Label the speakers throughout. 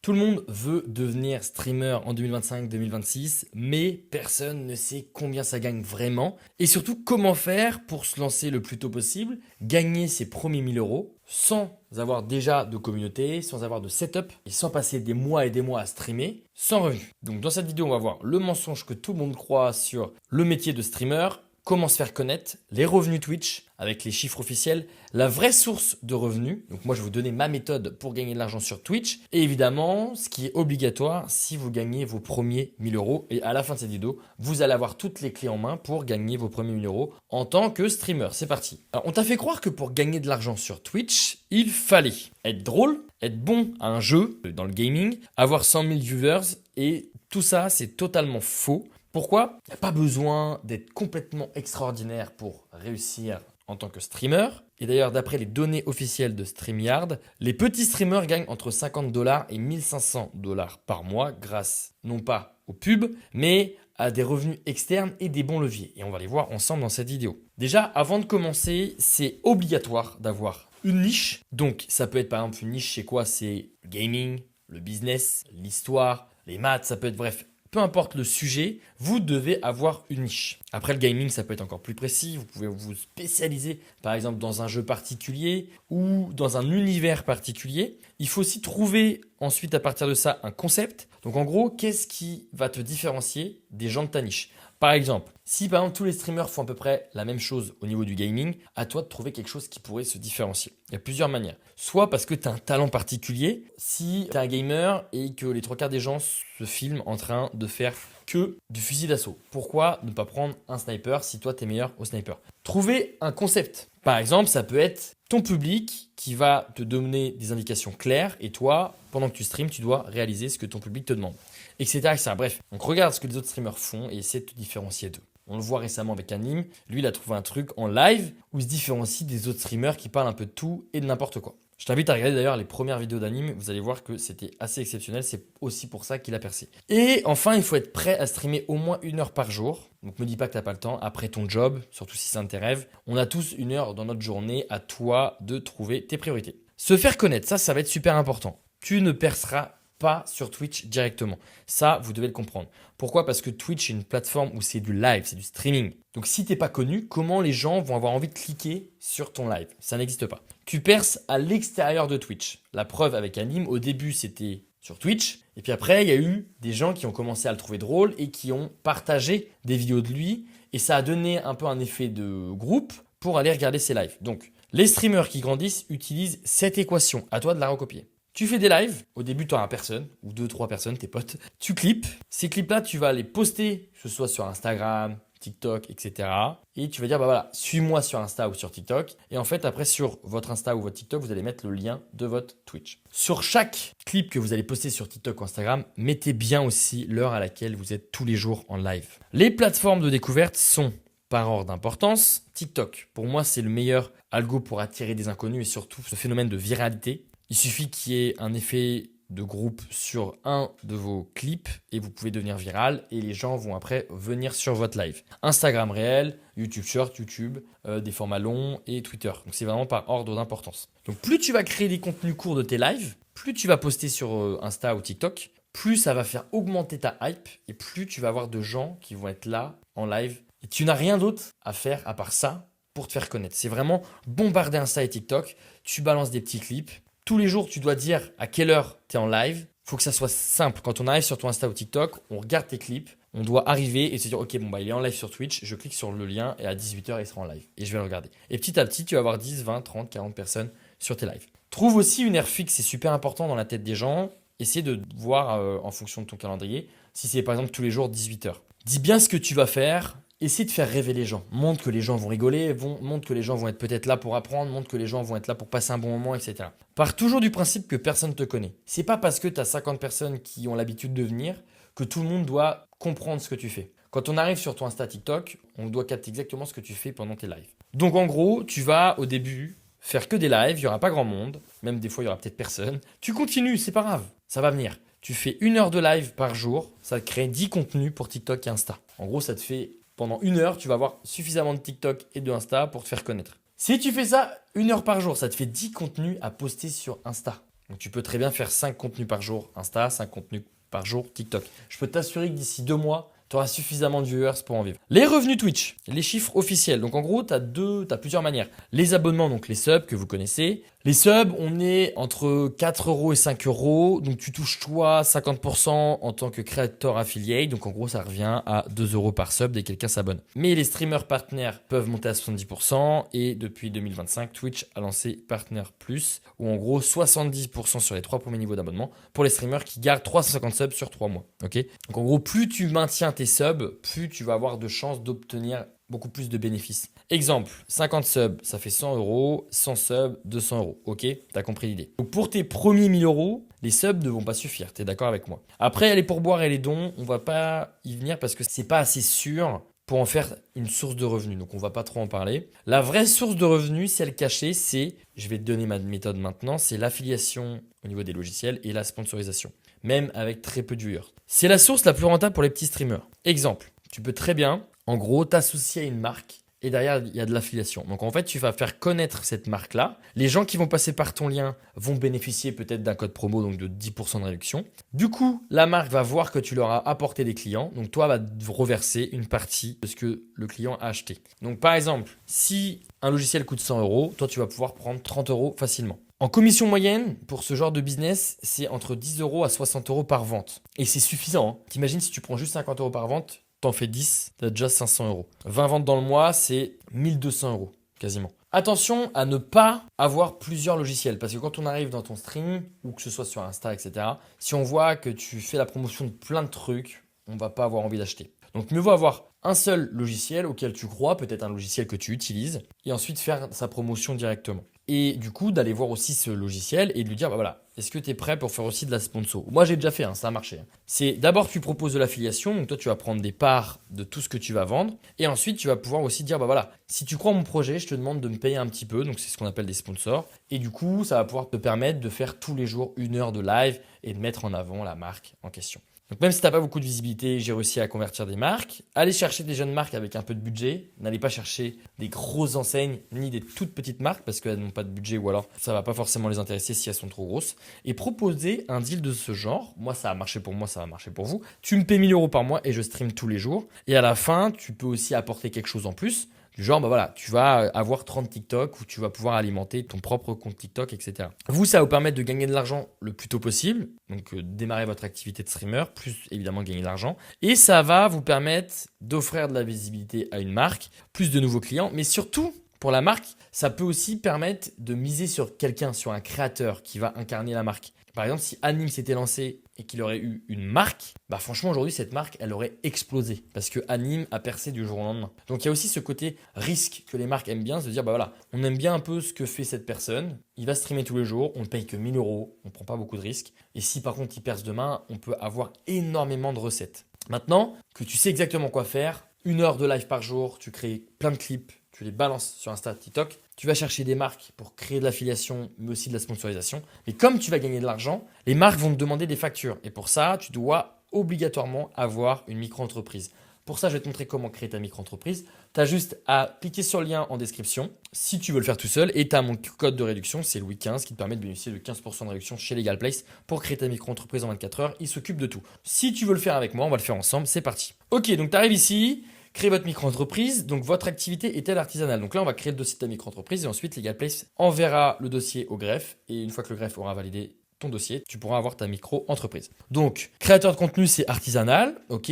Speaker 1: Tout le monde veut devenir streamer en 2025-2026, mais personne ne sait combien ça gagne vraiment et surtout comment faire pour se lancer le plus tôt possible, gagner ses premiers 1000 euros sans avoir déjà de communauté, sans avoir de setup et sans passer des mois et des mois à streamer sans revenu. Donc dans cette vidéo, on va voir le mensonge que tout le monde croit sur le métier de streamer, comment se faire connaître, les revenus Twitch avec les chiffres officiels, la vraie source de revenus. Donc moi, je vais vous donner ma méthode pour gagner de l'argent sur Twitch. Et évidemment, ce qui est obligatoire si vous gagnez vos premiers 1000 euros. Et à la fin de cette vidéo, vous allez avoir toutes les clés en main pour gagner vos premiers 1000 euros en tant que streamer. C'est parti. Alors, on t'a fait croire que pour gagner de l'argent sur Twitch, il fallait être drôle, être bon à un jeu dans le gaming, avoir 100 000 viewers et tout ça, c'est totalement faux. Pourquoi? Il n'y a pas besoin d'être complètement extraordinaire pour réussir en tant que streamer. Et d'ailleurs, d'après les données officielles de StreamYard, les petits streamers gagnent entre 50 $ et 1500 $ par mois grâce non pas aux pubs, mais à des revenus externes et des bons leviers. Et on va les voir ensemble dans cette vidéo. Déjà, avant de commencer, c'est obligatoire d'avoir une niche. Donc, ça peut être par exemple une niche, c'est quoi? C'est le gaming, le business, l'histoire, les maths, ça peut être bref. Peu importe le sujet, vous devez avoir une niche. Après le gaming, ça peut être encore plus précis. Vous pouvez vous spécialiser par exemple dans un jeu particulier ou dans un univers particulier. Il faut aussi trouver ensuite à partir de ça un concept. Donc en gros, qu'est-ce qui va te différencier des gens de ta niche? Par exemple, si par exemple tous les streamers font à peu près la même chose au niveau du gaming, à toi de trouver quelque chose qui pourrait se différencier. Il y a plusieurs manières. Soit parce que tu as un talent particulier, si tu es un gamer et que les 3/4 des gens se filment en train de faire que du fusil d'assaut. Pourquoi ne pas prendre un sniper si toi tu es meilleur au sniper? Trouver un concept. Par exemple, ça peut être ton public qui va te donner des indications claires et toi, pendant que tu streams, tu dois réaliser ce que ton public te demande, etc. etc. Bref, donc regarde ce que les autres streamers font et essaie de te différencier d'eux. On le voit récemment avec Anim. Lui, il a trouvé un truc en live où il se différencie des autres streamers qui parlent un peu de tout et de n'importe quoi. Je t'invite à regarder d'ailleurs les premières vidéos d'Anim. Vous allez voir que c'était assez exceptionnel. C'est aussi pour ça qu'il a percé. Et enfin, il faut être prêt à streamer au moins 1 heure par jour. Donc, me dis pas que tu n'as pas le temps. Après ton job, surtout si c'est un de tes rêves, on a tous 1 heure dans notre journée. À toi de trouver tes priorités. Se faire connaître, ça va être super important. Tu ne perceras pas sur Twitch directement. Ça, vous devez le comprendre. Pourquoi? Parce que Twitch est une plateforme où c'est du live, c'est du streaming. Donc si tu n'es pas connu, comment les gens vont avoir envie de cliquer sur ton live? Ça n'existe pas. Tu perces à l'extérieur de Twitch. La preuve avec Anim, au début c'était sur Twitch. Et puis après, il y a eu des gens qui ont commencé à le trouver drôle et qui ont partagé des vidéos de lui. Et ça a donné un peu un effet de groupe pour aller regarder ses lives. Donc les streamers qui grandissent utilisent cette équation. À toi de la recopier. Tu fais des lives, au début tu n'auras personne, ou 2-3 personnes, tes potes. Tu clips, ces clips-là tu vas les poster, que ce soit sur Instagram, TikTok, etc. Et tu vas dire, bah voilà, suis-moi sur Insta ou sur TikTok. Et en fait, après sur votre Insta ou votre TikTok, vous allez mettre le lien de votre Twitch. Sur chaque clip que vous allez poster sur TikTok ou Instagram, mettez bien aussi l'heure à laquelle vous êtes tous les jours en live. Les plateformes de découverte sont, par ordre d'importance, TikTok. Pour moi, c'est le meilleur algo pour attirer des inconnus et surtout ce phénomène de viralité. Il suffit qu'il y ait un effet de groupe sur un de vos clips et vous pouvez devenir viral et les gens vont après venir sur votre live. Instagram réel, YouTube Short, YouTube, des formats longs et Twitter. Donc c'est vraiment par ordre d'importance. Donc plus tu vas créer des contenus courts de tes lives, plus tu vas poster sur Insta ou TikTok, plus ça va faire augmenter ta hype et plus tu vas avoir de gens qui vont être là en live. Et tu n'as rien d'autre à faire à part ça pour te faire connaître. C'est vraiment bombarder Insta et TikTok. Tu balances des petits clips. Tous les jours, tu dois dire à quelle heure tu es en live. Il faut que ça soit simple. Quand on arrive sur ton Insta ou TikTok, on regarde tes clips. On doit arriver et se dire, ok, bon, bah, il est en live sur Twitch. Je clique sur le lien et à 18h, il sera en live. Et je vais le regarder. Et petit à petit, tu vas avoir 10, 20, 30, 40 personnes sur tes lives. Trouve aussi une heure fixe. C'est super important dans la tête des gens. Essaie de voir en fonction de ton calendrier. Si c'est par exemple tous les jours 18h. Dis bien ce que tu vas faire. Essaie de faire rêver les gens. Montre que les gens vont rigoler, montre que les gens vont être peut-être là pour apprendre, montre que les gens vont être là pour passer un bon moment, etc. Pars toujours du principe que personne ne te connaît. C'est pas parce que tu as 50 personnes qui ont l'habitude de venir que tout le monde doit comprendre ce que tu fais. Quand on arrive sur ton Insta TikTok, on doit capter exactement ce que tu fais pendant tes lives. Donc en gros, tu vas au début faire que des lives, il n'y aura pas grand monde, même des fois il y aura peut-être personne. Tu continues, c'est pas grave, ça va venir. Tu fais 1 heure de live par jour, ça te crée 10 contenus pour TikTok et Insta. En gros, ça te fait pendant 1 heure, tu vas avoir suffisamment de TikTok et de Insta pour te faire connaître. Si tu fais ça 1 heure par jour, ça te fait 10 contenus à poster sur Insta. Donc tu peux très bien faire 5 contenus par jour Insta, 5 contenus par jour TikTok. Je peux t'assurer que d'ici 2 mois, tu auras suffisamment de viewers pour en vivre. Les revenus Twitch, les chiffres officiels. Donc en gros, tu as plusieurs manières. Les abonnements, donc les subs que vous connaissez. Les subs, on est entre 4 euros et 5 euros. Donc tu touches toi 50% en tant que créateur affiliate. Donc en gros, ça revient à 2 euros par sub dès que quelqu'un s'abonne. Mais les streamers partenaires peuvent monter à 70%. Et depuis 2025, Twitch a lancé Partner Plus, où en gros 70% sur les 3 premiers niveaux d'abonnement pour les streamers qui gardent 350 subs sur 3 mois. Ok. Donc en gros, plus tu maintiens tes subs, plus tu vas avoir de chances d'obtenir beaucoup plus de bénéfices. Exemple, 50 subs, ça fait 100 euros, 100 subs, 200 euros. Ok, t'as compris l'idée. Donc pour tes premiers 1000 euros, les subs ne vont pas suffire, t'es d'accord avec moi. Après, les pourboires et les dons, on va pas y venir parce que c'est pas assez sûr pour en faire une source de revenus. Donc on va pas trop en parler. La vraie source de revenus, celle cachée, c'est, je vais te donner ma méthode maintenant, c'est l'affiliation au niveau des logiciels et la sponsorisation. Même avec très peu de viewers. C'est la source la plus rentable pour les petits streamers. Exemple, tu peux très bien, en gros, t'associer à une marque et derrière, il y a de l'affiliation. Donc en fait, tu vas faire connaître cette marque-là. Les gens qui vont passer par ton lien vont bénéficier peut-être d'un code promo, donc de 10% de réduction. Du coup, la marque va voir que tu leur as apporté des clients. Donc toi, va reverser une partie de ce que le client a acheté. Donc par exemple, si un logiciel coûte 100 euros, toi, tu vas pouvoir prendre 30 euros facilement. En commission moyenne, pour ce genre de business, c'est entre 10 euros à 60 euros par vente. Et c'est suffisant. Hein. T'imagines si tu prends juste 50 euros par vente, t'en fais 10, t'as déjà 500 euros. 20 ventes dans le mois, c'est 1200 euros, quasiment. Attention à ne pas avoir plusieurs logiciels, parce que quand on arrive dans ton stream, ou que ce soit sur Insta, etc., si on voit que tu fais la promotion de plein de trucs, on ne va pas avoir envie d'acheter. Donc mieux vaut avoir un seul logiciel auquel tu crois, peut-être un logiciel que tu utilises, et ensuite faire sa promotion directement. Et du coup, d'aller voir aussi ce logiciel et de lui dire, bah voilà, est-ce que tu es prêt pour faire aussi de la sponsor? Moi, j'ai déjà fait, hein, ça a marché. C'est d'abord, tu proposes de l'affiliation, donc toi, tu vas prendre des parts de tout ce que tu vas vendre. Et ensuite, tu vas pouvoir aussi dire, bah voilà, si tu crois en mon projet, je te demande de me payer un petit peu, donc c'est ce qu'on appelle des sponsors. Et du coup, ça va pouvoir te permettre de faire tous les jours 1 heure de live et de mettre en avant la marque en question. Donc même si tu n'as pas beaucoup de visibilité, j'ai réussi à convertir des marques. Allez chercher des jeunes marques avec un peu de budget. N'allez pas chercher des grosses enseignes ni des toutes petites marques parce qu'elles n'ont pas de budget ou alors ça ne va pas forcément les intéresser si elles sont trop grosses. Et proposer un deal de ce genre. Moi, ça a marché pour moi, ça va marcher pour vous. Tu me paies 1000 euros par mois et je stream tous les jours. Et à la fin, tu peux aussi apporter quelque chose en plus. Du genre, bah voilà, tu vas avoir 30 TikTok où tu vas pouvoir alimenter ton propre compte TikTok, etc. Vous, ça va vous permettre de gagner de l'argent le plus tôt possible. Donc, démarrer votre activité de streamer, plus évidemment gagner de l'argent. Et ça va vous permettre d'offrir de la visibilité à une marque, plus de nouveaux clients. Mais surtout, pour la marque, ça peut aussi permettre de miser sur quelqu'un, sur un créateur qui va incarner la marque. Par exemple, si Anime s'était lancé et qu'il aurait eu une marque, bah franchement aujourd'hui cette marque elle aurait explosé parce que Anime a percé du jour au lendemain. Donc il y a aussi ce côté risque que les marques aiment bien, se dire bah voilà, on aime bien un peu ce que fait cette personne, il va streamer tous les jours, on ne paye que 1000 euros, on ne prend pas beaucoup de risques. Et si par contre il perce demain, on peut avoir énormément de recettes. Maintenant que tu sais exactement quoi faire, 1 heure de live par jour, tu crées plein de clips, tu les balances sur Insta, TikTok, tu vas chercher des marques pour créer de l'affiliation, mais aussi de la sponsorisation. Mais comme tu vas gagner de l'argent, les marques vont te demander des factures. Et pour ça, tu dois obligatoirement avoir une micro-entreprise. Pour ça, je vais te montrer comment créer ta micro-entreprise. Tu as juste à cliquer sur le lien en description si tu veux le faire tout seul. Et tu as mon code de réduction, c'est Louis 15, qui te permet de bénéficier de 15% de réduction chez Legal Place pour créer ta micro-entreprise en 24 heures. Il s'occupe de tout. Si tu veux le faire avec moi, on va le faire ensemble. C'est parti. Ok, donc tu arrives ici. Créer votre micro-entreprise, donc votre activité est-elle artisanale? Donc là, on va créer le dossier de ta micro-entreprise et ensuite, Legal Place enverra le dossier au greffe. Et une fois que le greffe aura validé ton dossier, tu pourras avoir ta micro-entreprise. Donc, créateur de contenu, c'est artisanal, ok.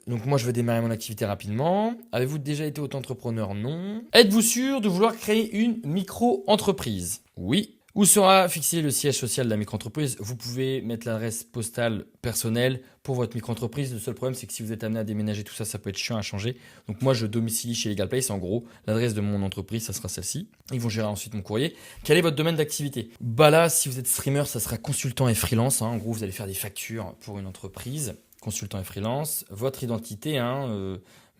Speaker 1: Donc moi, je vais démarrer mon activité rapidement. Avez-vous déjà été auto-entrepreneur? Non. Êtes-vous sûr de vouloir créer une micro-entreprise? Oui. Où sera fixé le siège social de la micro-entreprise? Vous pouvez mettre l'adresse postale personnelle pour votre micro-entreprise. Le seul problème, c'est que si vous êtes amené à déménager, tout ça, ça peut être chiant à changer. Donc moi, je domicilie chez Legal Place. En gros, l'adresse de mon entreprise, ça sera celle-ci. Ils vont gérer ensuite mon courrier. Quel est votre domaine d'activité? Bah là, si vous êtes streamer, ça sera consultant et freelance. En gros, vous allez faire des factures pour une entreprise. Consultant et freelance. Votre identité,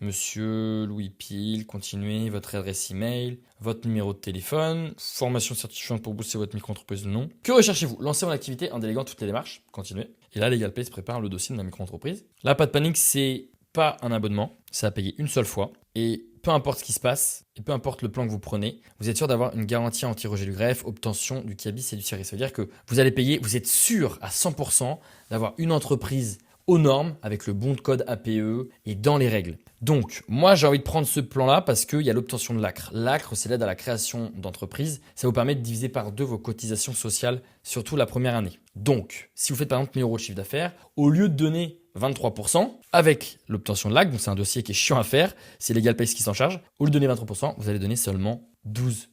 Speaker 1: Monsieur Louis Pile, continuez, votre adresse email, votre numéro de téléphone, formation certifiante pour booster votre micro-entreprise, non. Que recherchez-vous? Lancez mon activité en déléguant toutes les démarches, continuez. Et là, Legal Place prépare le dossier de ma micro-entreprise. Là, pas de panique, c'est pas un abonnement, ça a payé une seule fois. Et peu importe ce qui se passe, et peu importe le plan que vous prenez, vous êtes sûr d'avoir une garantie anti-rejet du greffe, obtention du KBIS et du CIRI. Ça veut dire que vous allez payer, vous êtes sûr à 100% d'avoir une entreprise aux normes, avec le bon de code APE et dans les règles. Donc, moi, j'ai envie de prendre ce plan-là parce qu'il y a l'obtention de l'ACRE. L'ACRE, c'est l'aide à la création d'entreprise. Ça vous permet de diviser par 2 vos cotisations sociales, surtout la première année. Donc, si vous faites par exemple 1 000 € de chiffre d'affaires, au lieu de donner 23%, avec l'obtention de l'ACRE, donc c'est un dossier qui est chiant à faire, c'est LegalPace qui s'en charge, au lieu de donner 23%, vous allez donner seulement 12%.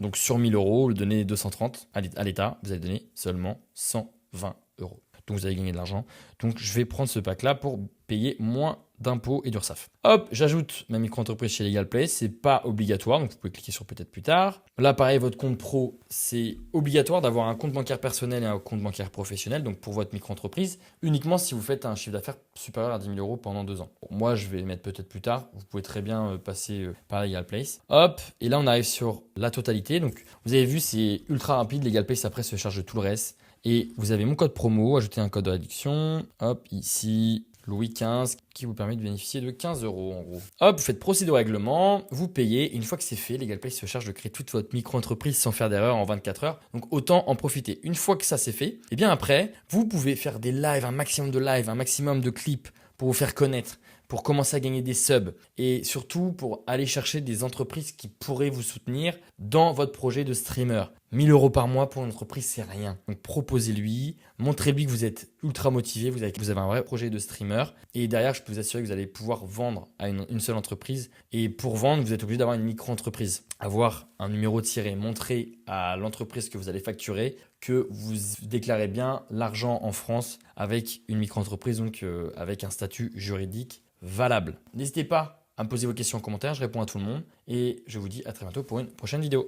Speaker 1: Donc, sur 1 000 €, au lieu de donner 230 à l'État, vous allez donner seulement 120 €. Donc vous allez gagner de l'argent. Donc je vais prendre ce pack-là pour payer moins d'impôts et d'URSSAF. Hop, j'ajoute ma micro-entreprise chez LegalPlace. C'est pas obligatoire, donc vous pouvez cliquer sur peut-être plus tard. Là, pareil, votre compte pro, c'est obligatoire d'avoir un compte bancaire personnel et un compte bancaire professionnel. Donc pour votre micro-entreprise, uniquement si vous faites un chiffre d'affaires supérieur à 10 000 € pendant 2 ans. Bon, moi, je vais les mettre peut-être plus tard. Vous pouvez très bien passer par LegalPlace. Hop, et là, on arrive sur la totalité. Donc vous avez vu, c'est ultra rapide. LegalPlace après se charge de tout le reste. Et vous avez mon code promo, ajoutez un code de réduction, hop, ici, Louis 15, qui vous permet de bénéficier de 15 € en gros. Hop, vous faites procéder au règlement, vous payez, et une fois que c'est fait, LegalPlace se charge de créer toute votre micro-entreprise sans faire d'erreur en 24 heures, donc autant en profiter. Une fois que ça c'est fait, et bien après, vous pouvez faire des lives, un maximum de clips pour vous faire connaître, pour commencer à gagner des subs et surtout pour aller chercher des entreprises qui pourraient vous soutenir dans votre projet de streamer. 1 000 € par mois pour une entreprise, c'est rien. Donc proposez-lui, montrez-lui que vous êtes ultra motivé, vous avez un vrai projet de streamer et derrière, je peux vous assurer que vous allez pouvoir vendre à une seule entreprise. Et pour vendre, vous êtes obligé d'avoir une micro-entreprise, avoir un numéro tiré, montrer à l'entreprise que vous allez facturer que vous déclarez bien l'argent en France avec une micro-entreprise, donc avec un statut juridique valable. N'hésitez pas à me poser vos questions en commentaire, je réponds à tout le monde et je vous dis à très bientôt pour une prochaine vidéo.